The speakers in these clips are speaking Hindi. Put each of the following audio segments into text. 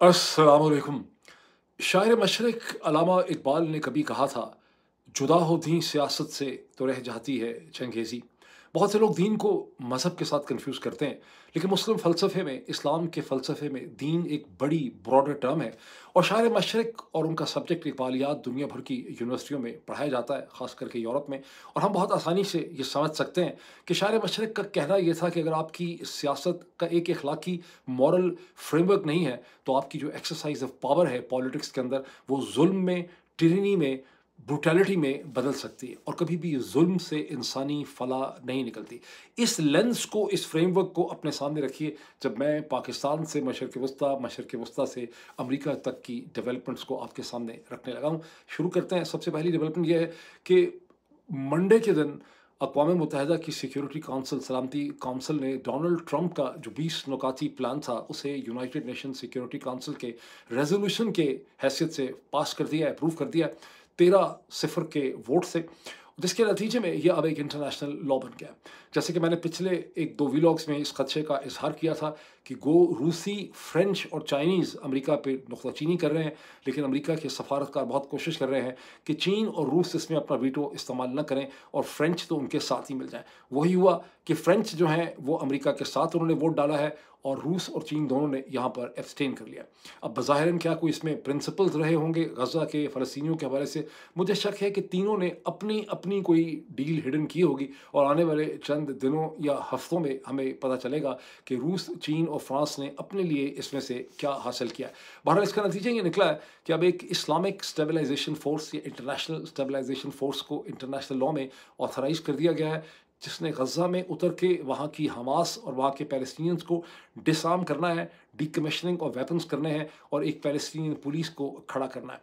अस्सलामुअलैकुम। शायर मशरक़ अल्लामा इकबाल ने कभी कहा था, जुदा हो दीन सियासत से तो रह जाती है चंगेज़ी। बहुत से लोग दीन को मज़हब के साथ कन्फ्यूज़ करते हैं, लेकिन मुस्लिम फ़लसफ़े में, इस्लाम के फ़लसफ़े में दीन एक बड़ी ब्रॉडर टर्म है और शायर मशरक़ और उनका सब्जेक्ट इकबालियात दुनिया भर की यूनिवर्सिटियों में पढ़ाया जाता है, ख़ास करके यूरोप में। और हम बहुत आसानी से ये समझ सकते हैं कि शायर मशरक़ का कहना ये था कि अगर आपकी सियासत का एक अखलाकी मॉरल फ्रेमवर्क नहीं है, तो आपकी जो एक्सरसाइज़ ऑफ पावर है पॉलिटिक्स के अंदर, वो ज़ुल्म में, टायरनी में, ब्रूटैलिटी में बदल सकती है और कभी भी ज़ुल्म से इंसानी फलाह नहीं निकलती। इस लेंस को, इस फ्रेमवर्क को अपने सामने रखिए जब मैं पाकिस्तान से मशरिक़ वस्ता से अमेरिका तक की डेवलपमेंट्स को आपके सामने रखने लगा हूँ। शुरू करते हैं। सबसे पहली डेवलपमेंट ये है कि मंडे के दिन अक़वाम मुत्तहिदा की सिक्योरिटी काउंसिल, सलामती काउंसिल ने डोनाल्ड ट्रंप का जो 20 नुकाती प्लान था, उसे यूनाइटेड नेशन सिक्योरिटी काउंसिल के रेज़ोल्यूशन के हैसियत से पास कर दिया है, अप्रूव कर दिया है, 13-0 के वोट से। जिसके नतीजे में ये अब एक इंटरनेशनल लॉ बन गया है। जैसे कि मैंने पिछले 1-2 व्लॉग्स में इस खदशे का इज़हार किया था कि रूसी, फ्रेंच और चाइनीज़ अमेरिका पे नुक्ताचीनी कर रहे हैं, लेकिन अमेरिका के सफारतकार बहुत कोशिश कर रहे हैं कि चीन और रूस इसमें अपना वीटो इस्तेमाल न करें और फ्रेंच तो उनके साथ ही मिल जाएँ। वही हुआ कि फ्रेंच जो हैं वो अमेरिका के साथ उन्होंने वोट डाला है और रूस और चीन दोनों ने यहाँ पर एब्सटेन कर लिया। अब बज़ाहिरन क्या कोई इसमें प्रिंसिपल्स रहे होंगे गज़ा के फ़लस्तीनियों के हवाले से? मुझे शक है कि तीनों ने अपनी-अपनी कोई डील हिडन की होगी और आने वाले चंद दिनों या हफ्तों में हमें पता चलेगा कि रूस, चीन और फ्रांस ने अपने लिए इसमें से क्या हासिल किया है। बहरहाल इसका नतीजा ये निकला है कि अब एक इस्लामिक स्टेबलाइज़ेशन फ़ोर्स या इंटरनेशनल स्टेबलाइज़ेशन फ़ोर्स को इंटरनेशनल लॉ में ऑथराइज़ कर दिया गया है, जिसने गज़ा में उतर के वहाँ की हमास और वहाँ के पैलेस्टीनियंस को डिसआर्म करना है, डीकमिशनिंग और वेपन्स करने हैं और एक पैलेस्टीनियन पुलिस को खड़ा करना है।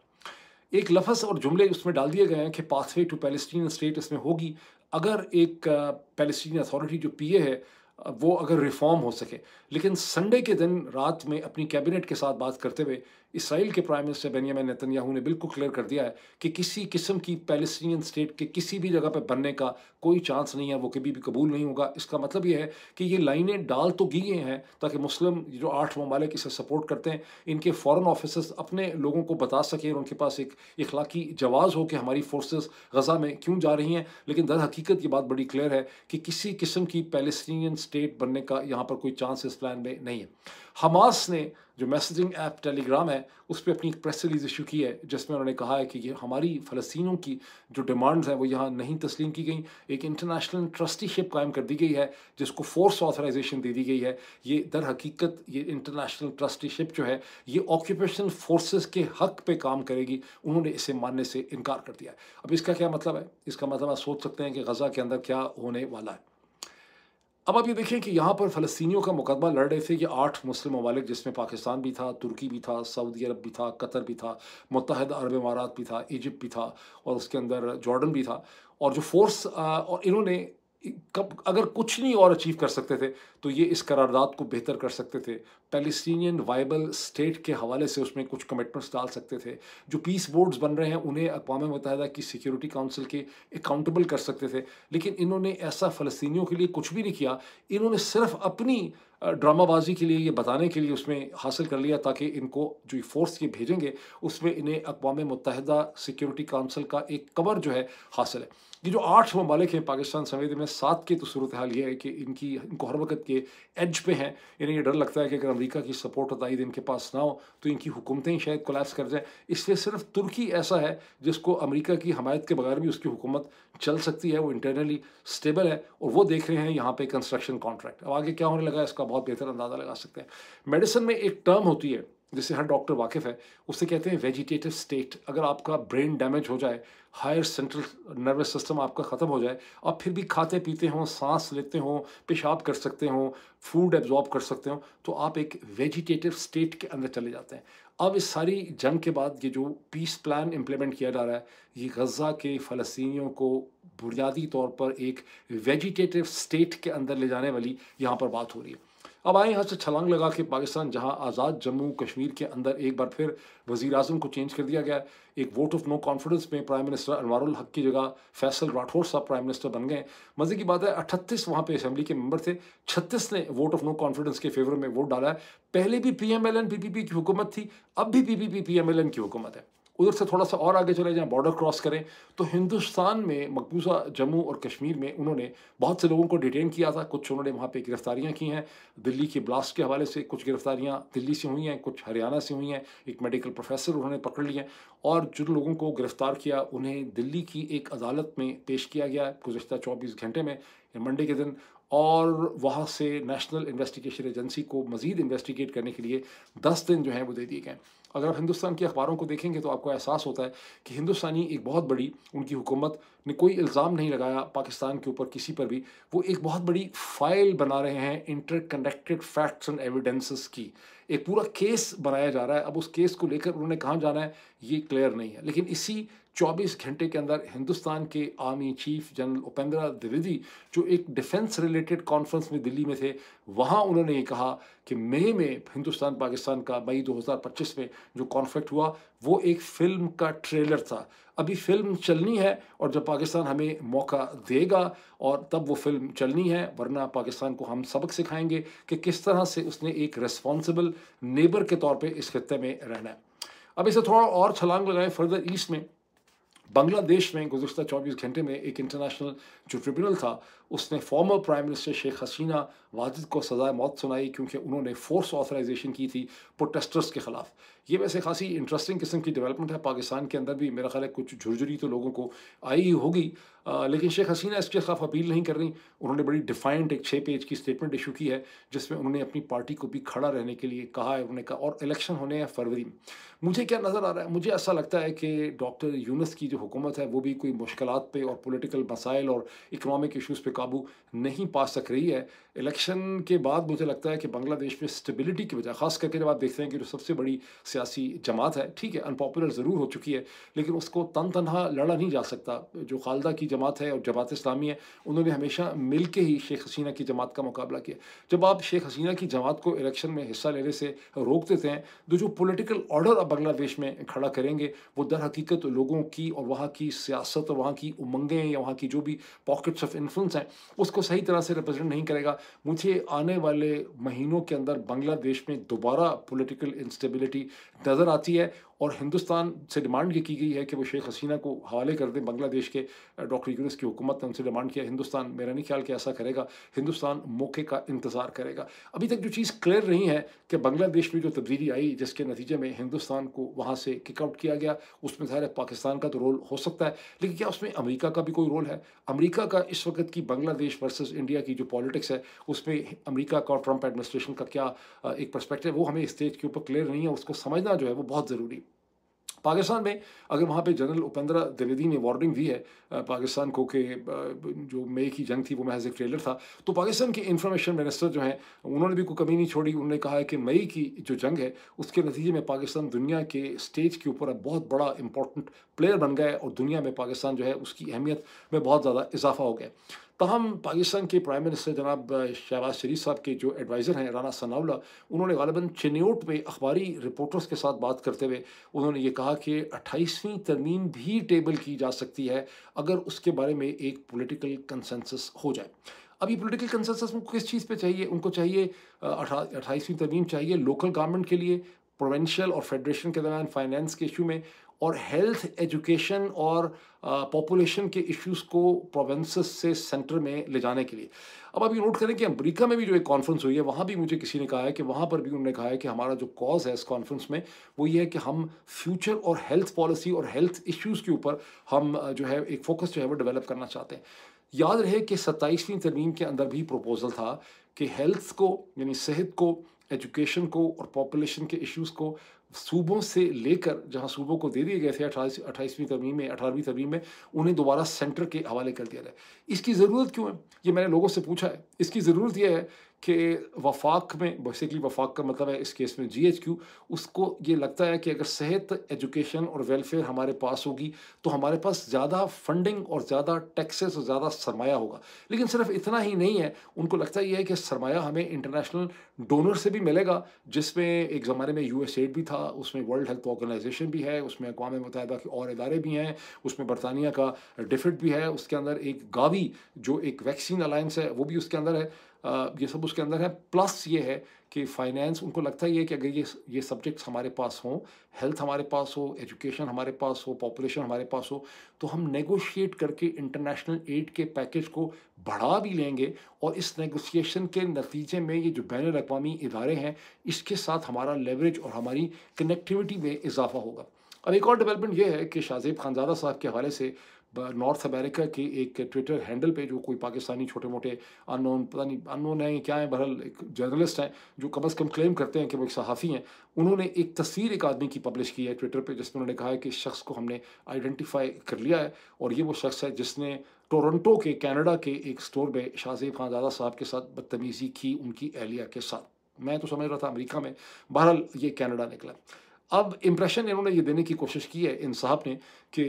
एक लफ़्ज़ और जुमले उसमें डाल दिए गए हैं कि पाथवे टू पैलेस्टीनियन स्टेट इसमें होगी, अगर एक पैलेस्टीनियन अथॉरिटी जो पीए है, वो अगर रिफ़ॉर्म हो सके। लेकिन संडे के दिन रात में अपनी कैबिनेट के साथ बात करते हुए इस्राइल के प्राइम मिनिस्टर बेंजामिन नेतन्याहू ने बिल्कुल क्लियर कर दिया है कि किसी किस्म की पैलेस्टीनियन स्टेट के किसी भी जगह पे बनने का कोई चांस नहीं है, वो कभी भी कबूल नहीं होगा। इसका मतलब ये है कि ये लाइनें डाल तो दी गई हैं ताकि मुस्लिम जो 8 ममालिक इसे सपोर्ट करते हैं, इनके फ़ॉरेन ऑफिसेज़ अपने लोगों को बता सकें और उनके पास एक इखलाकी जवाज़ हो कि हमारी फ़ोर्सेस गज़ा में क्यों जा रही हैं। लेकिन दर हकीकत ये बात बड़ी क्लियर है कि किसी किस्म की पैलेस्टीनियन स्टेट बनने का यहाँ पर कोई चांस इस प्लान में नहीं है। हमास ने जो मैसेजिंग ऐप टेलीग्राम है, उस पे अपनी एक प्रेस रिलीज़ इश्यू की है, जिसमें उन्होंने कहा है कि ये हमारी फ़लस्तीनियों की जो डिमांड्स हैं, वो यहाँ नहीं तस्लीम की गई। एक इंटरनेशनल ट्रस्टीशिप कायम कर दी गई है, जिसको फ़ोर्स ऑथराइज़ेशन दे दी गई है। ये दर हकीकत ये इंटरनेशनल ट्रस्टीशिप जो है, ये ऑक्यूपेशनल फ़ोर्सेस के हक़ पे काम करेगी। उन्होंने इसे मानने से इनकार कर दिया है। अब इसका क्या मतलब है? इसका मतलब आप सोच सकते हैं कि गज़ा के अंदर क्या होने वाला है। अब आप ये देखिए कि यहाँ पर फ़लस्तीनियों का मुकदमा लड़ रहे थे ये 8 मुस्लिम ममालिक, जिसमें पाकिस्तान भी था, तुर्की भी था, सऊदी अरब भी था, कतर भी था, मुत्तहिदा अरब इमारात भी था, इजिप्ट भी था और उसके अंदर जॉर्डन भी था। और जो फ़ोर्स और इन्होंने कब अगर कुछ नहीं और अचीव कर सकते थे, तो ये इस करारदाद को बेहतर कर सकते थे। पैलेस्टीनियन वाइबल स्टेट के हवाले से उसमें कुछ कमिटमेंट्स डाल सकते थे। जो पीस बोर्ड्स बन रहे हैं, उन्हें अक़वाम मुत्तहिदा की सिक्योरिटी काउंसिल के अकाउंटेबल कर सकते थे। लेकिन इन्होंने ऐसा फ़लस्तीनियों के लिए कुछ भी नहीं किया। इन्होंने सिर्फ़ अपनी ड्रामाबाज़ी के लिए, ये बताने के लिए उसमें हासिल कर लिया ताकि इनको जो ये फ़ोर्स ये भेजेंगे, उसमें इन्हें अक़वाम मुत्तहिदा सिक्योरिटी काउंसिल का एक कवर जो है हासिल है। ये जो 8 ममालिक हैं पाकिस्तान समेत, इनमें 7 की तो सूरत हाल ये है कि इनको हर वक़्त के एज पे हैं। इन्हें ये डर लगता है कि अगर अमेरिका की सपोर्ट और ताईद इनके पास ना हो, तो इनकी हुकूमतें ही शायद कोलैप्स कर जाएँ। इसलिए सिर्फ़ तुर्की ऐसा है जिसको अमेरिका की हमायत के बगैर भी उसकी हुकूमत चल सकती है, वो इंटरनली स्टेबल है और वो देख रहे हैं यहाँ पे कंस्ट्रक्शन कॉन्ट्रैक्ट। अब आगे क्या होने लगा है, इसका बहुत बेहतर अंदाज़ा लगा सकते हैं। मेडिसिन में एक टर्म होती है, जिससे हर डॉक्टर वाकिफ़ है, उसे कहते हैं वेजिटेटिव स्टेट। अगर आपका ब्रेन डैमेज हो जाए, हायर सेंट्रल नर्वस सिस्टम आपका ख़त्म हो जाए, आप फिर भी खाते-पीते हों, साँस लेते हों, पेशाब कर सकते हों, फूड एब्ज़ॉर्ब कर सकते हो, तो आप एक वेजिटेटिव स्टेट के अंदर चले जाते हैं। अब इस सारी जंग के बाद ये जो पीस प्लान इम्प्लीमेंट किया जा रहा है, ये गज़ा के फ़लस्तीनियों को बुनियादी तौर पर एक वेजिटेटिव स्टेट के अंदर ले जाने वाली यहाँ पर बात हो रही है। अब आए यहाँ से छलांग लगा के पाकिस्तान, जहाँ आज़ाद जम्मू कश्मीर के अंदर एक बार फिर वज़ीर आज़म को चेंज कर दिया गया। एक वोट ऑफ नो कॉन्फिडेंस में प्राइम मिनिस्टर अनवारुल हक की जगह फैसल राठौर साहब प्राइम मिनिस्टर बन गए। मज़े की बात है, 38 वहाँ पे असेंबली के मेंबर थे, 36 ने वोट ऑफ नो कॉन्फिडेंस के फेवर में वोट डाला है। पहले भी पीएमएलएन पीपीपी की हुकूमत थी, अब भी पीपीपी पीएमएलएन की हुकूमत है। उधर से थोड़ा सा और आगे चले जाएं, बॉर्डर क्रॉस करें, तो हिंदुस्तान में मकबूजा जम्मू और कश्मीर में उन्होंने बहुत से लोगों को डिटेन किया था। कुछ उन्होंने वहाँ पे गिरफ्तारियाँ की हैं। दिल्ली के ब्लास्ट के हवाले से कुछ गिरफ्तारियाँ दिल्ली से हुई हैं, कुछ हरियाणा से हुई हैं। एक मेडिकल प्रोफेसर उन्होंने पकड़ लिए, और जिन लोगों को गिरफ्तार किया उन्हें दिल्ली की एक अदालत में पेश किया गया गुज़िश्ता 24 घंटे में, मंडे के दिन। और वहाँ से नेशनल इन्वेस्टिगेशन एजेंसी को मज़ीद इन्वेस्टिगेट करने के लिए 10 दिन जो हैं वो दे दिए गए। अगर आप हिंदुस्तान के अखबारों को देखेंगे तो आपको एहसास होता है कि हिंदुस्तानी एक बहुत बड़ी, उनकी हुकूमत ने कोई इल्ज़ाम नहीं लगाया पाकिस्तान के ऊपर किसी पर भी। वो एक बहुत बड़ी फ़ाइल बना रहे हैं इंटरकनेक्टेड फैक्ट्स एंड एविडेंसेस की। एक पूरा केस बनाया जा रहा है। अब उस केस को लेकर उन्होंने कहाँ जाना है ये क्लियर नहीं है। लेकिन इसी 24 घंटे के अंदर हिंदुस्तान के army chief general Upendra Dwivedi, जो एक डिफेंस रिलेटेड कॉन्फ्रेंस में दिल्ली में थे, वहाँ उन्होंने ये कहा कि मई में हिंदुस्तान पाकिस्तान का मई 2025 में जो कॉन्फ्लिक्ट हुआ वो एक फ़िल्म का ट्रेलर था। अभी फ़िल्म चलनी है, और जब पाकिस्तान हमें मौका देगा और तब वो फ़िल्म चलनी है, वरना पाकिस्तान को हम सबक सिखाएंगे कि किस तरह से उसने एक रिस्पॉन्सिबल नेबर के तौर पे इस खित्ते में रहना है। अब इसे थोड़ा और छलांग लगाएं फर्दर ईस्ट में, बांग्लादेश में गुज़िश्ता 24 घंटे में एक इंटरनेशनल जो ट्रिब्यूनल था, उसने former prime minister Sheikh Hasina Wajid को सज़ाए मौत सुनाई, क्योंकि उन्होंने फोर्स ऑथराइजेशन की थी प्रोटेस्टर्स के ख़िलाफ़। ये वैसे खासी इंटरेस्टिंग किस्म की डेवलपमेंट है। पाकिस्तान के अंदर भी मेरा ख्याल है कुछ झुरझुरी तो लोगों को आई ही होगी, लेकिन शेख हसीना इसके खिलाफ अपील नहीं कर रही। उन्होंने बड़ी डिफाइंट एक 6 पेज की स्टेटमेंट इशू की है, जिसमें उन्होंने अपनी पार्टी को भी खड़ा रहने के लिए कहा है। उन्होंने कहा, और इलेक्शन होने हैं फरवरी में। मुझे क्या नज़र आ रहा है, मुझे ऐसा लगता है कि डॉक्टर यूनुस की जो हुकूमत है वो भी कोई मुश्किलात पे और पॉलिटिकल मसाइल और इकनॉमिक इशूज़ पे काबू नहीं पा सक रही है। इलेक्शन के बाद मुझे लगता है कि बांग्लादेश में स्टेबिलिटी की वजह, ख़ास करके जब आप देखते हैं कि जो सबसे बड़ी सियासी जमात है, ठीक है अनपॉपुलर ज़रूर हो चुकी है, लेकिन उसको तन तनहा लड़ा नहीं जा सकता। जो खालदा की जमात है और जमात इस्लामी है, उन्होंने हमेशा मिल के ही शेख हसीना की जमात का मुकाबला किया। जब आप शेख हसीना की जमात को इलेक्शन में हिस्सा लेने से रोक देते हैं, तो जो पॉलिटिकल ऑर्डर अब बांग्लादेश में खड़ा करेंगे वो दर हकीकत लोगों की और वहाँ की सियासत और वहाँ की उमंगें या वहाँ की जो भी पॉकेट्स ऑफ इन्फ्लुएंस हैं उसको सही तरह से रिप्रेजेंट नहीं करेगा। मुझे आने वाले महीनों के अंदर बांग्लादेश में दोबारा पॉलिटिकल इंस्टेबिलिटी नज़र आती है, और हिंदुस्तान से डिमांड ये की गई है कि वो शेख हसीना को हवाले कर दें बांग्लादेश के। डॉक्टर यूनुस की हुकूमत ने उनसे डिमांड किया। हिंदुस्तान, मेरा नहीं ख्याल कि ऐसा करेगा। हिंदुस्तान मौके का इंतज़ार करेगा। अभी तक जो चीज़ क्लियर नहीं है कि बांग्लादेश में जो तब्दीली आई जिसके नतीजे में हिंदुस्तान को वहाँ से किक आउट किया गया, उसमें ज़ाहिर है पाकिस्तान का तो रोल हो सकता है, लेकिन क्या उसमें अमेरिका का भी कोई रोल है? अमेरिका का इस वक्त की बांग्लादेश वर्सेस इंडिया की जो पॉलिटिक्स है उसमें अमेरिका का और ट्रंप एडमिनिस्ट्रेशन का क्या एक पर्सपेक्टिव, वो हमें स्टेज के ऊपर क्लियर नहीं है। उसको समझना जो है वो बहुत ज़रूरी। पाकिस्तान में अगर वहाँ पे जनरल उपेंद्र द्विवेदी ने वार्निंग दी है पाकिस्तान को कि जो मई की जंग थी वो महज एक ट्रेलर था, तो पाकिस्तान के इंफॉर्मेशन मिनिस्टर जो हैं उन्होंने भी कोई कमी नहीं छोड़ी। उन्होंने कहा है कि मई की जो जंग है उसके नतीजे में पाकिस्तान दुनिया के स्टेज के ऊपर बहुत बड़ा इंपॉर्टेंट प्लेयर बन गया है, और दुनिया में पाकिस्तान जो है उसकी अहमियत में बहुत ज़्यादा इजाफा हो गया। तहम पाकिस्तान के प्राइम मिनिस्टर जनाब शहबाज शरीफ साहब के जो एडवाइज़र हैं राना सनाउल्लाह, उन्होंने गालिबन चिन्योट में अखबारी रिपोर्टर्स के साथ बात करते हुए उन्होंने ये कहा कि 28वीं तरमीम भी टेबल की जा सकती है अगर उसके बारे में एक पॉलिटिकल कंसेंसस हो जाए। अब ये पॉलिटिकल कंसेंसस उनको किस चीज़ पे चाहिए? उनको चाहिए 28वीं तरमीम चाहिए लोकल गवर्नमेंट के लिए, प्रोविंशियल और फेडरेशन के दरमियान फाइनेंस के इशू में, और हेल्थ, एजुकेशन और पॉपुलेशन के इश्यूज़ को प्रोविंसेस से सेंटर में ले जाने के लिए। अब आप ये नोट करें कि अमेरिका में भी जो एक कॉन्फ्रेंस हुई है, वहाँ भी मुझे किसी ने कहा है कि वहाँ पर भी उन्होंने कहा है कि हमारा जो कॉज़ है इस कॉन्फ्रेंस में वो ये है कि हम फ्यूचर और हेल्थ पॉलिसी और हेल्थ इश्यूज़ के ऊपर हम जो है एक फोकस जो है वो डेवलप करना चाहते हैं। याद रहे कि 27वीं तरमीम के अंदर भी प्रपोजल था कि हेल्थ को, यानी सेहत को, एजुकेशन को और पॉपुलेशन के इश्यूज़ को सूबों से लेकर, जहां सूबों को दे दिए गए थे 28वीं तरमीम में, 18वीं तरमीम में, उन्हें दोबारा सेंटर के हवाले कर दिया जाए। इसकी ज़रूरत क्यों है? ये मैंने लोगों से पूछा है। इसकी ज़रूरत यह है कि वफाक में, बेसिकली वफाक का मतलब है इस केस में जीएचक्यू, उसको ये लगता है कि अगर सेहत, एजुकेशन और वेलफेयर हमारे पास होगी तो हमारे पास ज़्यादा फंडिंग और ज़्यादा टैक्सेस और ज़्यादा सरमाया होगा। लेकिन सिर्फ इतना ही नहीं है, उनको लगता ये है कि सरमाया हमें इंटरनेशनल डोनर से भी मिलेगा, जिसमें एक ज़माने में यूएसएड भी था, उसमें वर्ल्ड हेल्थ ऑर्गेनाइजेशन भी है, उसमें अक़वाम मुत्तहिदा के और इदारे भी हैं, उसमें बरतानिया का डिफिड भी है, उसके अंदर एक गावी जो एक वैक्सीन अलायंस है वो भी उसके अंदर है। ये सब उसके अंदर है। प्लस ये है कि फाइनेंस, उनको लगता ही है कि अगर ये सब्जेक्ट्स हमारे पास हों, हेल्थ हमारे पास हो, एजुकेशन हमारे पास हो, पॉपुलेशन हमारे पास हो, तो हम नेगोशिएट करके इंटरनेशनल एड के पैकेज को बढ़ा भी लेंगे और इस नेगोशिएशन के नतीजे में ये जो बैनुल अक़वामी इदारे हैं, इसके साथ हमारा लेवरेज और हमारी कनेक्टिविटी में इजाफा होगा। अब एक और डेवलपमेंट ये है कि शाहज़ेब खानज़ादा साहब के हवाले से नॉर्थ अमेरिका के एक ट्विटर हैंडल पे जो कोई पाकिस्तानी छोटे-मोटे अननोन, पता नहीं अननोन है क्या है, बहरहाल एक जर्नलिस्ट हैं जो कम से कम क्लेम करते हैं कि वो एक सहाफ़ी हैं। उन्होंने एक तस्वीर एक आदमी की पब्लिश की है ट्विटर पे, जिसमें उन्होंने कहा है कि इस शख्स को हमने आइडेंटिफ़ाई कर लिया है और ये वो शख्स है जिसने टोरंटो के, कनाडा के एक स्टोर में शाहज़ेब खानज़ादा साहब के साथ बदतमीज़ी की उनकी अहलिया के साथ। मैं तो समझ रहा था अमेरिका में, बहरहाल ये कनाडा निकला। अब इम्प्रेशन इन्होंने ये देने की कोशिश की है इन साहब ने कि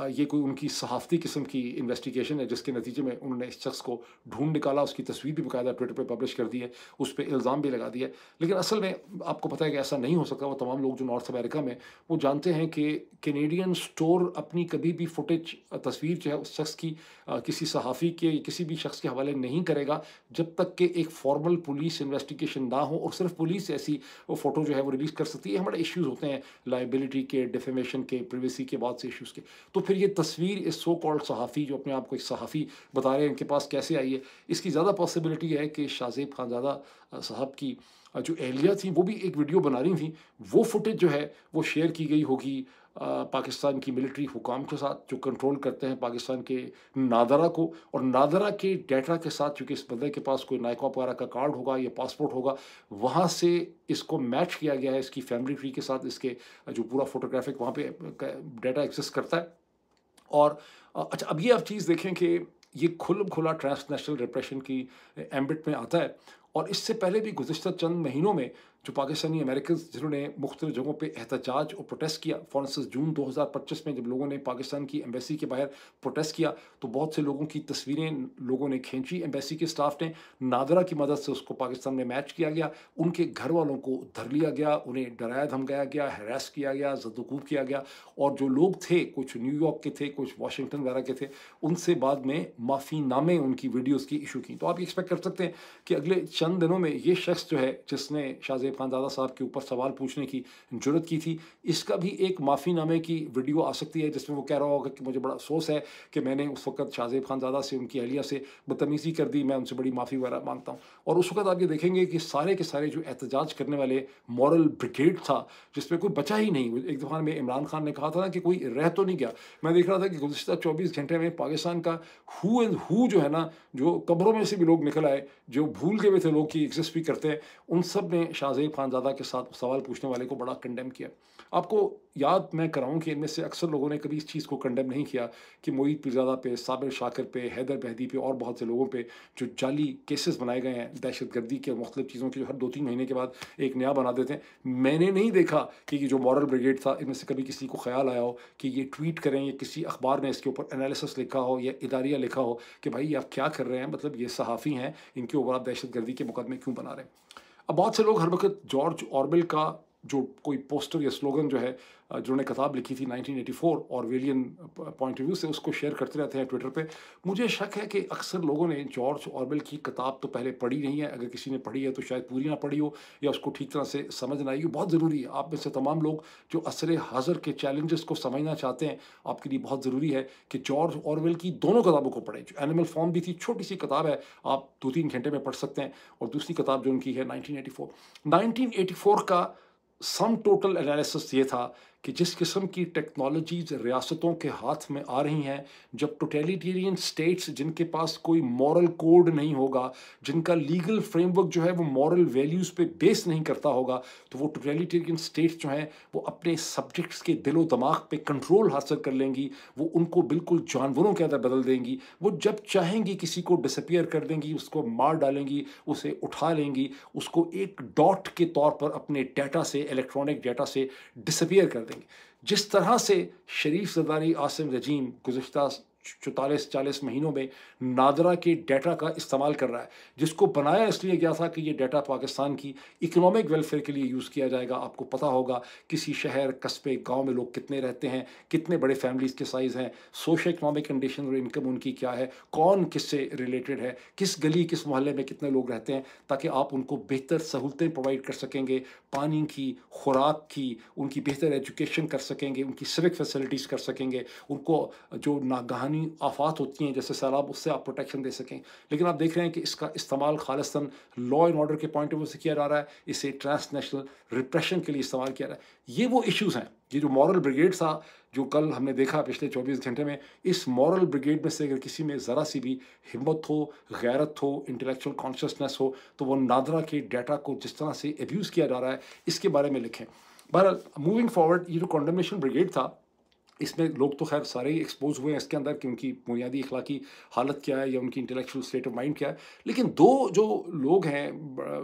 ये कोई उनकी सहाफ़ती किस्म की इन्वेस्टिगेशन है, जिसके नतीजे में उन्होंने इस शख्स को ढूंढ निकाला, उसकी तस्वीर भी बाकायदा ट्विटर पे पब्लिश कर दी है, उस पे इल्ज़ाम भी लगा दिया है। लेकिन असल में आपको पता है कि ऐसा नहीं हो सकता। वो तमाम लोग जो नॉर्थ अमेरिका में, वो जानते हैं कि कैनेडियन स्टोर अपनी कभी भी फुटेज, तस्वीर जो है उस शख्स की किसी सहाफ़ी के, किसी भी शख्स के हवाले नहीं करेगा जब तक कि एक फॉर्मल पुलिस इन्वेस्टिगेशन ना हो, और सिर्फ पुलिस ऐसी वो फ़ोटो जो है वो रिलीज़ कर सकती है। हमारे इश्यूज़ होते हैं लाइबिलिटी के, डिफेमेशन के, प्राइवेसी के, बहुत से इश्यूज़ के। तो फिर ये तस्वीर इस सो कॉल्ड सहाफ़ी, जो अपने आप को एक सहाफ़ी बता रहे हैं, इनके पास कैसे आई है? इसकी ज़्यादा पॉसिबिलिटी है कि शाहज़ेब खानज़ादा साहब की जो अहलिया थी वो भी एक वीडियो बना रही थी, वो फुटेज जो है वो शेयर की गई होगी पाकिस्तान की मिलिट्री हुकाम के साथ, जो कंट्रोल करते हैं पाकिस्तान के नादरा को, और नादरा के डाटा के साथ, चूँकि इस बंदे के पास कोई नायका वगैरह का कार्ड होगा या पासपोर्ट होगा, वहाँ से इसको मैच किया गया है इसकी फैमिली ट्री के साथ। इसके जो पूरा फोटोग्राफिक वहाँ पे डाटा एक्सेस करता है। और अच्छा, अब ये आप चीज़ देखें कि ये खुला ट्रांसनेशनल रिप्रेशन की एम्बिट में आता है, और इससे पहले भी गुज़िश्ता चंद महीनों में जो पाकिस्तानी अमेरिकन्स जिन्होंने मुख्तलिफ जगहों पे एहतजाज और प्रोटेस्ट किया, फॉर इंस्टेंस जून 2025 में जब लोगों ने पाकिस्तान की एम्बेसी के बाहर प्रोटेस्ट किया, तो बहुत से लोगों की तस्वीरें लोगों ने खींची, एम्बेसी के स्टाफ ने, नादरा की मदद से उसको पाकिस्तान में मैच किया गया, उनके घर वालों को धर लिया गया, उन्हें डराया धमकाया गया, हैरेस किया गया, ज़द्दुकूब किया गया, और जो लोग थे, कुछ न्यूयॉर्क के थे, कुछ वाशिंगटन वगैरह के थे, उनसे बाद में माफ़ीनामे, उनकी वीडियोज़ की इशू की। तो आप एक्सपेक्ट कर सकते हैं कि अगले चंद दिनों में ये शख्स जो है, जिसने शाहज़ेब खानज़ादा साहब के ऊपर सवाल पूछने की जुर्रत की थी, इसका भी एक माफ़ीनामे की वीडियो आ सकती है, जिसमें वो कह रहा होगा कि मुझे बड़ा अफसोस है कि मैंने उस वक़्त शाहज़ेब खानज़ादा से, उनकी अहलिया से बदतमीज़ी कर दी, मैं उनसे बड़ी माफ़ी वगैरह मांगता हूँ। और उस वक़्त आप ये देखेंगे कि सारे के सारे जो एहतजाज करने वाले मॉरल ब्रिगेड था, जिसमें कोई बचा ही नहीं। एक दफ़ा में इमरान खान ने कहा था ना कि कोई रह तो नहीं गया। मैं देख रहा था कि गुज़िश्ता 24 घंटे में पाकिस्तान का हू एंड हू जो है ना, जो कब्रों में से भी लोग निकल आए, जो भूल गए हुए थे लोग कि एग्जिस्ट भी करते हैं, उन सब ने शाहज़ेब खानज़ादा के साथ सवाल पूछने वाले को बड़ा कंडेम किया। आपको याद मैं कराऊँ कि इनमें से अक्सर लोगों ने कभी इस चीज़ को कंडेम नहीं किया कि मोईद पीरज़ादा पे, साबिर शाकिर पे, हैदर बहदी पे और बहुत से लोगों पे जो जाली केसेस बनाए गए हैं दहशतगर्दी के, मुख्तलिफ चीज़ों के, जो हर 2-3 महीने के बाद एक नया बना देते हैं। मैंने नहीं देखा कि ये जो मॉरल ब्रिगेड था, इनमें से कभी किसी को ख्याल आया हो कि ये ट्वीट करें, या किसी अखबार ने इसके ऊपर एनालिसिस लिखा हो, या इदारिया लिखा हो कि भाई आप क्या कर रहे हैं, मतलब ये सहाफ़ी हैं, इनके ऊपर आप दहशतगर्दी के मुकदमे क्यों बना रहे हैं। अब बहुत से लोग हर वक्त जॉर्ज ऑरवेल का जो कोई पोस्टर या स्लोगन जो है, जिन्होंने किताब लिखी थी 1984 ऑरवेलियन पॉइंट ऑफ व्यू से, उसको शेयर करते रहते हैं ट्विटर पे। मुझे शक है कि अक्सर लोगों ने जॉर्ज ऑरवेल की किताब तो पहले पढ़ी नहीं है, अगर किसी ने पढ़ी है तो शायद पूरी ना पढ़ी हो, या उसको ठीक तरह से समझ ना आई हो। बहुत ज़रूरी है, आप में से तमाम लोग जो असरे हाज़िर के चैलेंजेस को समझना चाहते हैं, आपके लिए बहुत ज़रूरी है कि जॉर्ज ऑरवेल की दोनों किताबों को पढ़ें। जो एनिमल फार्म भी थी, छोटी सी किताब है, आप 2-3 घंटे में पढ़ सकते हैं, और दूसरी किताब जो उनकी है 1984 का सम टोटल एनालिसिस ये था कि जिस किस्म की टेक्नोलॉजीज रियासतों के हाथ में आ रही हैं, जब टोटलिटेरियन स्टेट्स जिनके पास कोई मॉरल कोड नहीं होगा, जिनका लीगल फ्रेमवर्क जो है वो मॉरल वैल्यूज़ पे बेस नहीं करता होगा, तो वो टोटलिटेरियन स्टेट्स जो हैं वो अपने सब्जेक्ट्स के दिलो दिमाग पे कंट्रोल हासिल कर लेंगी, वो उनको बिल्कुल जानवरों के अंदर बदल देंगी। वो जब चाहेंगी किसी को डिसअपियर कर देंगी, उसको मार डालेंगी, उसे उठा लेंगी, उसको एक डॉट के तौर पर अपने डाटा से, इलेक्ट्रॉनिक डाटा से डिसअपियर कर देंगे। जिस तरह से शरीफ ज़रदारी आसिम रजीम गुज़िश्ता 44-40 महीनों में नादरा के डाटा का इस्तेमाल कर रहा है, जिसको बनाया इसलिए गया था कि ये डाटा पाकिस्तान की इकोनॉमिक वेलफेयर के लिए यूज़ किया जाएगा। आपको पता होगा किसी शहर, कस्बे, गांव में लोग कितने रहते हैं, कितने बड़े फैमिलीज़ के साइज़ हैं, सोशो इकोनॉमिक कंडीशन और इनकम उनकी क्या है, कौन किससे रिलेटेड है, किस गली, किस मोहल्ले में कितने लोग रहते हैं, ताकि आप उनको बेहतर सहूलतें प्रोवाइड कर सकेंगे, पानी की, खुराक की, उनकी बेहतर एजुकेशन कर सकेंगे, उनकी सिविक फैसिलिटीज़ कर सकेंगे, उनको जो नागहानी आफात होती हैं जैसे सैलाब, उससे आप प्रोटेक्शन दे सकें। लेकिन आप देख रहे हैं कि इसका इस्तेमाल खालिस्तान लॉ एंड ऑर्डर के पॉइंट ऑफ व्यू से किया जा रहा है, इसे ट्रांसनेशनल रिप्रेशन के लिए इस्तेमाल किया जा रहा है। ये वो इश्यूज़ हैं, ये जो मॉरल ब्रिगेड था, जो कल हमने देखा पिछले 24 घंटे में, इस मॉरल ब्रिगेड में से अगर किसी में ज़रा सी भी हिम्मत हो, गैरत हो, इंटेलेक्चुअल कॉन्शियसनेस हो, तो वो नादरा के डाटा को जिस तरह से एब्यूज़ किया जा रहा है, इसके बारे में लिखें। बहरहाल मूविंग फॉरवर्ड, ये जो कॉन्डमनेशन ब्रिगेड था, इसमें लोग तो खैर सारे ही एक्सपोज हुए हैं इसके अंदर कि उनकी बुनियादी अखलाकी हालत क्या है या उनकी इंटेलेक्चुअल स्टेट ऑफ माइंड क्या है। लेकिन दो जो लोग हैं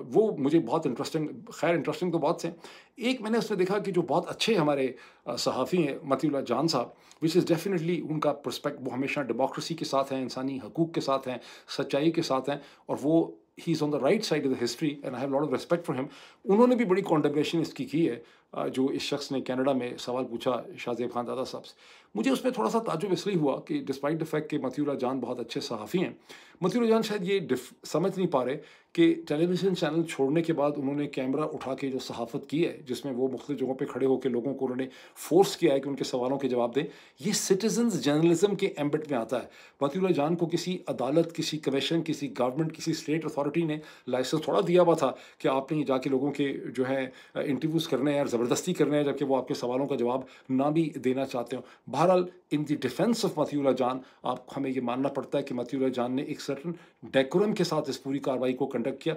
वो मुझे बहुत इंटरेस्टिंग, खैर इंटरेस्टिंग तो बहुत से, एक मैंने उसमें देखा कि जो बहुत अच्छे हमारे सहाफ़ी हैं, मतीउल्लाह जान साहब, विच इज़ डेफिनेटली उनका पर्सपेक्ट, वो हमेशा डेमोक्रेसी के साथ हैं, इंसानी हकूक़ के साथ हैं, सच्चाई के साथ हैं, और वो he is on the right side of the history and I have lot of respect for him. उन्होंने भी बड़ी कॉन्डमनेशन इसकी की है, जो इस शख्स ने कनाडा में सवाल पूछा शाहज़ेब खान ज़ादा साहब से। मुझे उसमें थोड़ा सा ताज्जुब इसलिए हुआ कि डिस्पाइट द फैक्ट कि मतीउल्लाह जान बहुत अच्छे सहाफ़ी हैं, मतीउल्लाह जान शायद ये समझ नहीं पा रहे कि टेलीविज़न चैनल छोड़ने के बाद उन्होंने कैमरा उठा के जो सहाफ़त की है, जिसमें वो मुख्तलिफ जगहों पे खड़े होकर लोगों को उन्होंने फ़ोर्स किया है कि उनके सवालों के जवाब दें, ये सिटीज़न्स जर्नलिज़्म के एम्बिट में आता है। मतीउल्लाह जान को किसी अदालत, किसी कमीशन, किसी गवर्नमेंट, किसी स्टेट अथॉरिटी ने लाइसेंस थोड़ा दिया हुआ था कि आपने ये जाके लोगों के जो है इंटरव्यूज़ करने हैं और ज़बरदस्ती करने हैं, जबकि वो आपके सवालों का जवाब ना भी देना चाहते हो। बहरहाल in the defence of Matiullah जान, आप हमें ये मानना पड़ता है कि मतीउल्लाह जान ने एक सर्टन डेकोरम के साथ इस पूरी कार्रवाई को कंडक्ट किया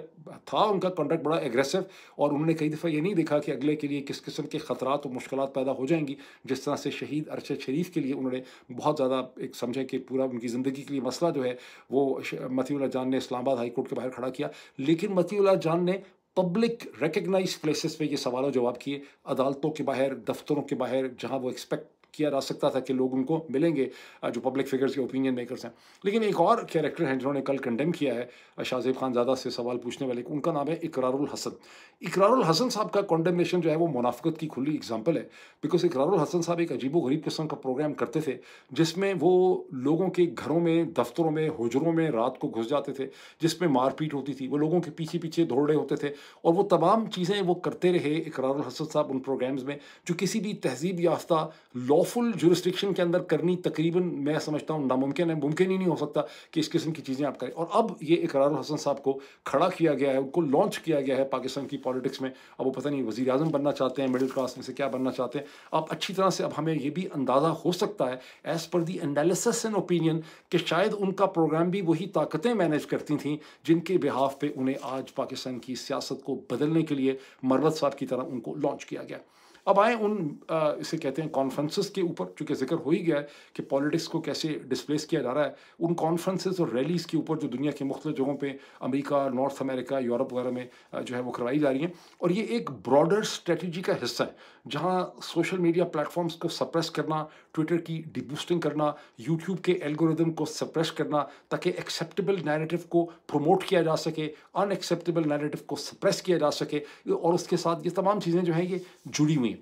था। उनका कंडक्ट बड़ा एग्रेसिव, और उन्होंने कई दफ़ा ये नहीं देखा कि अगले के लिए किस किस्म के ख़तरात और मुश्किलात पैदा हो जाएंगी। जिस तरह से शहीद अरशद शरीफ के लिए उन्होंने बहुत ज़्यादा एक समझे कि पूरा उनकी ज़िंदगी के लिए मसला जो है वो मतीउल्लाह जान ने इस्लामाबाद हाई कोर्ट के बाहर खड़ा किया। लेकिन मतीउल्लाह जान ने पब्लिक रिकग्नाइज प्लेसेस पे ये सवाल जवाब किए, अदालतों के बाहर, दफ्तरों के बाहर, जहाँ वो एक्सपेक्ट किया जा सकता था कि लोग उनको मिलेंगे, जो पब्लिक फिगर्स के ओपिनियन मेकर्स हैं। लेकिन एक और कैरेक्टर हैं जिन्होंने कल कंडेम किया है शाहज़ेब खान ज़ादा से सवाल पूछने वाले, उनका नाम है इकरारुल हसन। इकरारुल हसन साहब का कॉन्डेमनेशन जो है वो मुनाफिकत की खुली एग्जाम्पल है, बिकॉज इकरारुल हसन साहब एक अजीबो-गरीब किस्म का प्रोग्राम करते थे, जिसमें वो लोगों के घरों में, दफ्तरों में, हुजरों में रात को घुस जाते थे, जिसमें मारपीट होती थी, वो लोगों के पीछे पीछे दौड़ रहे होते थे, और वो तमाम चीज़ें वो करते रहे इकरारुल हसन साहब उन प्रोग्राम्स में, जो किसी भी तहजीब याफ्ता लॉफुल जुरिस्डिक्शन के अंदर करनी तकरीबन मैं समझता हूँ नामुमकिन है। मुमकिन ही नहीं हो सकता कि इस किस्म की चीज़ें आप करें। और अब ये इकरारुल हसन साहब को खड़ा किया गया है, उनको लॉन्च किया गया है पाकिस्तान की पॉलिटिक्स में। अब वो पता नहीं वज़ीर आज़म बनना चाहते हैं, मिडिल क्लास में से क्या बनना चाहते हैं। अब अच्छी तरह से अब हमें ये भी अंदाज़ा हो सकता है as per the analysis and opinion कि शायद उनका प्रोग्राम भी वही ताकतें मैनेज करती थी जिनके बिहाफ पे उन्हें आज पाकिस्तान की सियासत को बदलने के लिए मरवत साहब की तरह उनको लॉन्च किया गया। अब आए उन इसे कहते हैं कॉन्फ्रेंसेस के ऊपर, चूँकि जिक्र हो ही गया है कि पॉलिटिक्स को कैसे डिस्प्लेस किया जा रहा है, उन कॉन्फ्रेंसेस और रैलीज़ के ऊपर जो दुनिया के मुख्तलिफ जगहों पे अमेरिका, नॉर्थ अमेरिका, यूरोप वगैरह में जो है वो करवाई जा रही हैं। और ये एक ब्रॉडर स्ट्रेटजी का हिस्सा है, जहाँ सोशल मीडिया प्लेटफॉर्म्स को सप्रेस करना, ट्विटर की डीबूस्टिंग करना, यूट्यूब के एल्गोरिदम को सप्रेस करना, ताकि एक्सेप्टेबल नैरेटिव को प्रमोट किया जा सके, अनएक्सेप्टेबल नैरेटिव को सप्रेस किया जा सके, और उसके साथ ये तमाम चीज़ें जो हैं ये जुड़ी हुई हैं।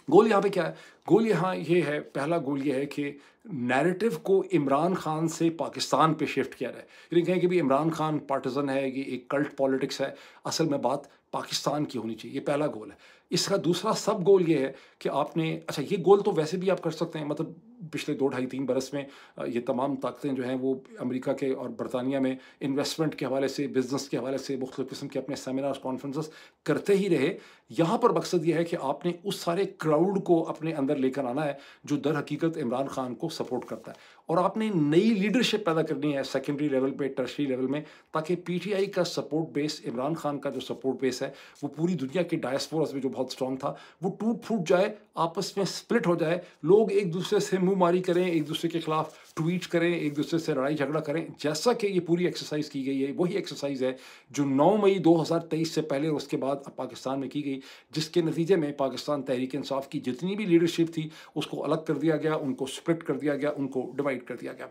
गोल यहाँ पे क्या है? गोल यहाँ ये है, पहला गोल ये है कि नैरेटिव को इमरान खान से पाकिस्तान पे शिफ्ट किया जाए। यानी कहें कि भी इमरान खान पार्टिजन है, ये एक कल्ट पॉलिटिक्स है, असल में बात पाकिस्तान की होनी चाहिए। ये पहला गोल है। इसका दूसरा सब गोल ये है कि आपने, अच्छा ये गोल तो वैसे भी आप कर सकते हैं, मतलब पिछले 2 ढाई 3 बरस में ये तमाम ताकतें जो हैं वो अमेरिका के और बरतानिया में इन्वेस्टमेंट के हवाले से, बिज़नेस के हवाले से मुख्तलिफ़ किस्म के अपने सेमिनार्स, कॉन्फ्रेंसेस करते ही रहे। यहाँ पर मकसद ये है कि आपने उस सारे क्राउड को अपने अंदर लेकर आना है जो दर हकीकत इमरान खान को सपोर्ट करता है, और आपने नई लीडरशिप पैदा करनी है सेकेंडरी लेवल पे, टर्शरी लेवल में, ताकि पीटीआई का सपोर्ट बेस, इमरान खान का जो सपोर्ट बेस है वो पूरी दुनिया के डायस्पोरास में जो बहुत स्ट्रॉन्ग था वो टूट फूट जाए, आपस में स्प्लिट हो जाए, लोग एक दूसरे से मुंह मारी करें, एक दूसरे के खिलाफ ट्वीट करें, एक दूसरे से लड़ाई झगड़ा करें, जैसा कि ये पूरी एक्सरसाइज की गई है। वही एक्सरसाइज है जो 9 मई 2023 से पहले और उसके बाद पाकिस्तान में की गई, जिसके नतीजे में पाकिस्तान तहरीक इंसाफ की जितनी भी लीडरशिप थी उसको अलग कर दिया गया, उनको स्प्लिट कर दिया गया, उनको डिवाइड कर दिया गया।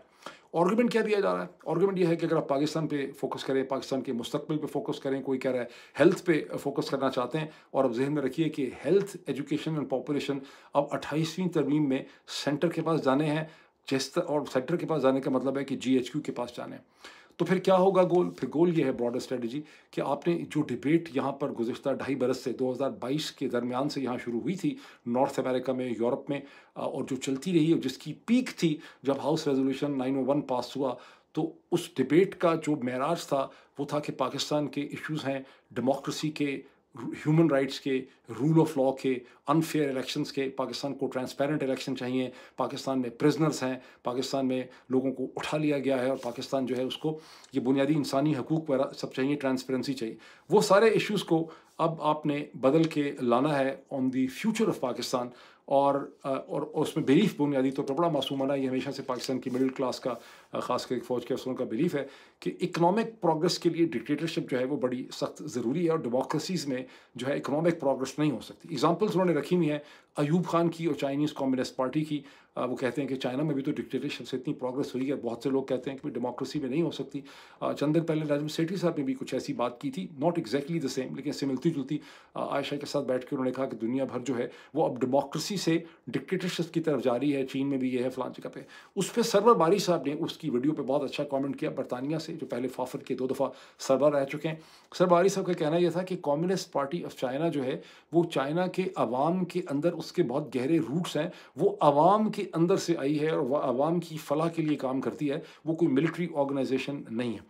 आर्गुमेंट क्या दिया जा रहा है? आर्गुमेंट यह है कि अगर आप पाकिस्तान पे फोकस करें, पाकिस्तान के मुस्तकबिल पे फोकस करें, कोई कह रहा है हेल्थ पे फोकस करना चाहते हैं, और अब जहन में रखिए कि हेल्थ, एजुकेशन एंड पॉपुलेशन अब 28वीं तरमीम में सेंटर के पास जाने हैं, और सेंटर के पास जाने का मतलब है कि जीएचक्यू के पास जाने हैं। तो फिर क्या होगा गोल? फिर गोल ये है, ब्रॉडर स्ट्रेटजी, कि आपने जो डिबेट यहाँ पर गुज़िश्ता 2.5 बरस से 2022 के दरमियान से यहाँ शुरू हुई थी नॉर्थ अमेरिका में, यूरोप में, और जो चलती रही और जिसकी पीक थी जब हाउस रेजोल्यूशन 901 पास हुआ, तो उस डिबेट का जो मेराज था वो था कि पाकिस्तान के इश्यूज़ हैं डेमोक्रेसी के, ह्यूमन राइट्स के, रूल ऑफ लॉ के, अनफेयर इलेक्शंस के, पाकिस्तान को ट्रांसपेरेंट इलेक्शन चाहिए, पाकिस्तान में प्रिजनर्स हैं, पाकिस्तान में लोगों को उठा लिया गया है और पाकिस्तान जो है उसको ये बुनियादी इंसानी हकूक़ वगैरह सब चाहिए, ट्रांसपेरेंसी चाहिए। वो सारे इश्यूज़ को अब आपने बदल के लाना है on the future of Pakistan, और उसमें बिलीफ बुनियादी तौर पर बड़ा मासूमाना, ये हमेशा से पाकिस्तान की मिडिल क्लास का, ख़ासकर एक फ़ौज के अफसरों का बिलीफ है कि इकनॉमिक प्रोग्रेस के लिए डिक्टेटरशिप जो है वो बड़ी सख्त ज़रूरी है, और डेमोक्रेसीज़ में जो है इकनॉमिक प्रोग्रेस नहीं हो सकती। एग्जांपल्स उन्होंने रखी हुई हैं अयूब खान की और चाइनीज़ कम्युनिस्ट पार्टी की। वो कहते हैं कि चाइना में भी तो डिक्टेटरशिप से इतनी प्रोग्रेस हुई है, बहुत से लोग कहते हैं कि डेमोक्रेसी में नहीं हो सकती। चंद दिन पहले राजम सेठी साहब ने भी कुछ ऐसी बात की थी, नॉट एग्जैक्टली द सेम, लेकिन इससे मिलती जुलती। आयशा के साथ बैठ कर उन्होंने कहा कि दुनिया भर जो है वो अब डेमोक्रेसी से डिक्टेटरशिप की तरफ जा रही है, चीन में भी ये है, फलां जगह पे। उस पर सरवर बारी साहब ने उसकी वीडियो पे बहुत अच्छा कमेंट किया, बरतानिया से, जो पहले फाफर के 2 दफ़ा सरवर रह चुके हैं। सरवर बारी साहब का कहना यह था कि कम्युनिस्ट पार्टी ऑफ चाइना जो है वो चाइना के अवाम के अंदर उसके बहुत गहरे रूट्स हैं, वो अवाम के अंदर से आई है और वह अवाम की फलाह के लिए काम करती है, वो कोई मिलिट्री ऑर्गेनाइजेशन नहीं है।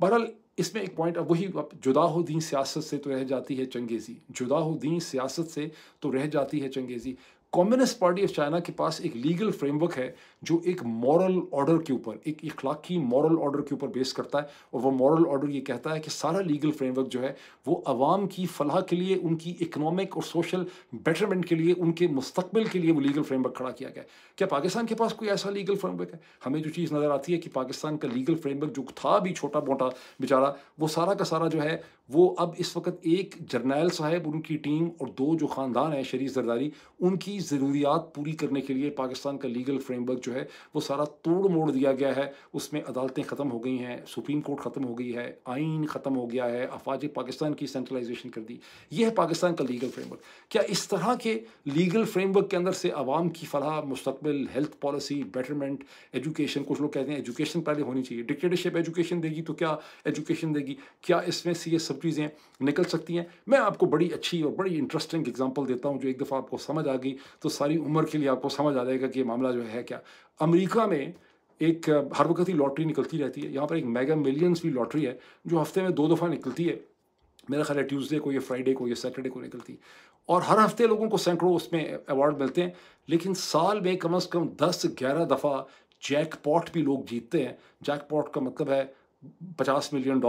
बहरहाल इसमें एक पॉइंट, अब वही जुदा हो दीन सियासत से तो रह जाती है चंगेज़ी, जुदा हो दीन सियासत से तो रह जाती है Changezi. Communist party of China के पास एक लीगल फ्रेमवर्क है जो एक मॉरल ऑर्डर के ऊपर, एक इखलाकी मॉरल ऑर्डर के ऊपर बेस करता है, और वो मॉरल ऑर्डर ये कहता है कि सारा लीगल फ्रेमवर्क जो है वो अवाम की फलाह के लिए, उनकी इकनॉमिक और सोशल बेटरमेंट के लिए, उनके मुस्तकबिल के लिए वो लीगल फ्रेमवर्क खड़ा किया गया। क्या पाकिस्तान के पास कोई ऐसा लीगल फ्रेमवर्क है? हमें जो चीज़ नज़र आती है कि पाकिस्तान का लीगल फ्रेमवर्क जो था भी छोटा मोटा बेचारा, वो सारा का सारा जो है वो अब इस वक्त एक जर्नैल साहब, उनकी टीम और 2 जो ख़ानदान है शरीफ जरदारी, उनकी ज़रूरियात पूरी करने के लिए पाकिस्तान का लीगल फ्रेमवर्क जो है वो सारा तोड़ मोड़ दिया गया है। उसमें अदालतें ख़त्म हो गई हैं, सुप्रीम कोर्ट ख़त्म हो गई है, आइन ख़त्म हो गया है, अफवाज पाकिस्तान की सेंट्रलाइजेशन कर दी। ये है पाकिस्तान का लीगल फ्रेमवर्क। क्या इस तरह के लीगल फ्रेमवर्क के अंदर से आवाम की फलाह, मुस्तकबिल, हेल्थ पॉलिसी, बेटरमेंट, एजुकेशन, कुछ लोग कहते हैं एजुकेशन पहले होनी चाहिए, डिक्टेटरशिप एजुकेशन देगी तो क्या एजुकेशन देगी, क्या इसमें से ये सब चीज़ें निकल सकती हैं? मैं आपको बड़ी अच्छी और बड़ी इंटरेस्टिंग एग्जांपल देता हूं, जो एक दफ़ा आपको समझ आ गई तो सारी उम्र के लिए आपको समझ आ जाएगा कि ये मामला जो है क्या। अमेरिका में एक हर वक्त ही लॉटरी निकलती रहती है। यहाँ पर एक मेगा मिलियंस की लॉटरी है जो हफ्ते में 2 दफ़ा निकलती है। मेरा ख्याल है ट्यूसडे को, या फ्राइडे को, या सैटरडे को निकलती, और हर हफ्ते लोगों को सैकड़ों उसमें अवार्ड मिलते हैं, लेकिन साल में कम से कम 10-11 दफ़ा जैकपॉट भी लोग जीतते हैं। जैकपॉट का मतलब है $50 मिलियन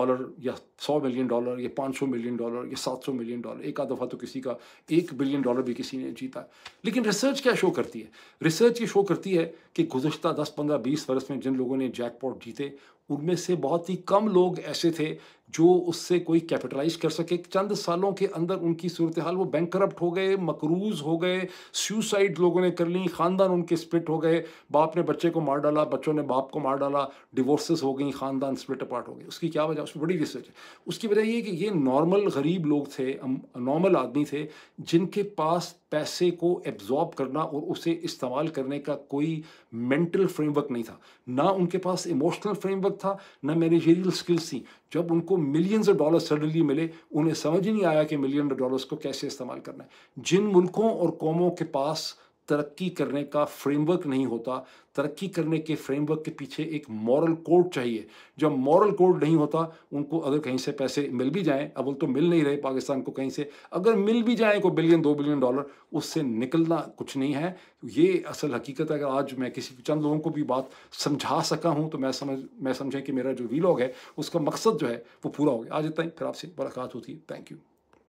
या $100 मिलियन या $500 मिलियन या $700 मिलियन। एक आध दफ़ा तो किसी का $1 बिलियन भी किसी ने जीता। लेकिन रिसर्च क्या शो करती है? रिसर्च ये शो करती है कि गुज़श्ता 10, 15, 20 वर्ष में जिन लोगों ने जैकपॉट जीते, उनमें से बहुत ही कम लोग ऐसे थे जो उससे कोई कैपिटलाइज कर सके। चंद सालों के अंदर उनकी सूरत हाल, वो बैंक करप्ट हो गए, मकरूज हो गए, सुसाइड लोगों ने कर ली, ख़ानदान उनके स्प्लिट हो गए, बाप ने बच्चे को मार डाला, बच्चों ने बाप को मार डाला, डिवोर्सेस हो गई, ख़ानदान स्प्लिट अपार्ट हो गए। उसकी क्या वजह? उसमें बड़ी रिसर्च है। उसकी वजह ये कि ये नॉर्मल गरीब लोग थे, नॉर्मल आदमी थे, जिनके पास पैसे को एब्जॉर्ब करना और उसे इस्तेमाल करने का कोई मेंटल फ्रेमवर्क नहीं था, ना उनके पास इमोशनल फ्रेमवर्क था, ना मैनेजरियल स्किल्स थी। जब उनको मिलियंस ऑफ डॉलर्स सडनली मिले, उन्हें समझ ही नहीं आया कि मिलियन ऑफ डॉलर्स को कैसे इस्तेमाल करना है। जिन मुल्कों और कौमों के पास तरक्की करने का फ्रेमवर्क नहीं होता। तरक्की करने के फ्रेमवर्क के पीछे एक मॉरल कोड चाहिए। जब मॉरल कोड नहीं होता, उनको अगर कहीं से पैसे मिल भी जाएँ, अब वो तो मिल नहीं रहे पाकिस्तान को कहीं से, अगर मिल भी जाएँ कोई बिलियन, $2 बिलियन, उससे निकलना कुछ नहीं है। ये असल हकीकत है। अगर आज मैं किसी चंद लोगों को भी बात समझा सका हूँ, तो मैं समझें कि मेरा जो वीलॉग है, उसका मकसद जो है, वो पूरा हो गया। आज इतना ही, फिर आपसे मुलाकात होती है। Thank you.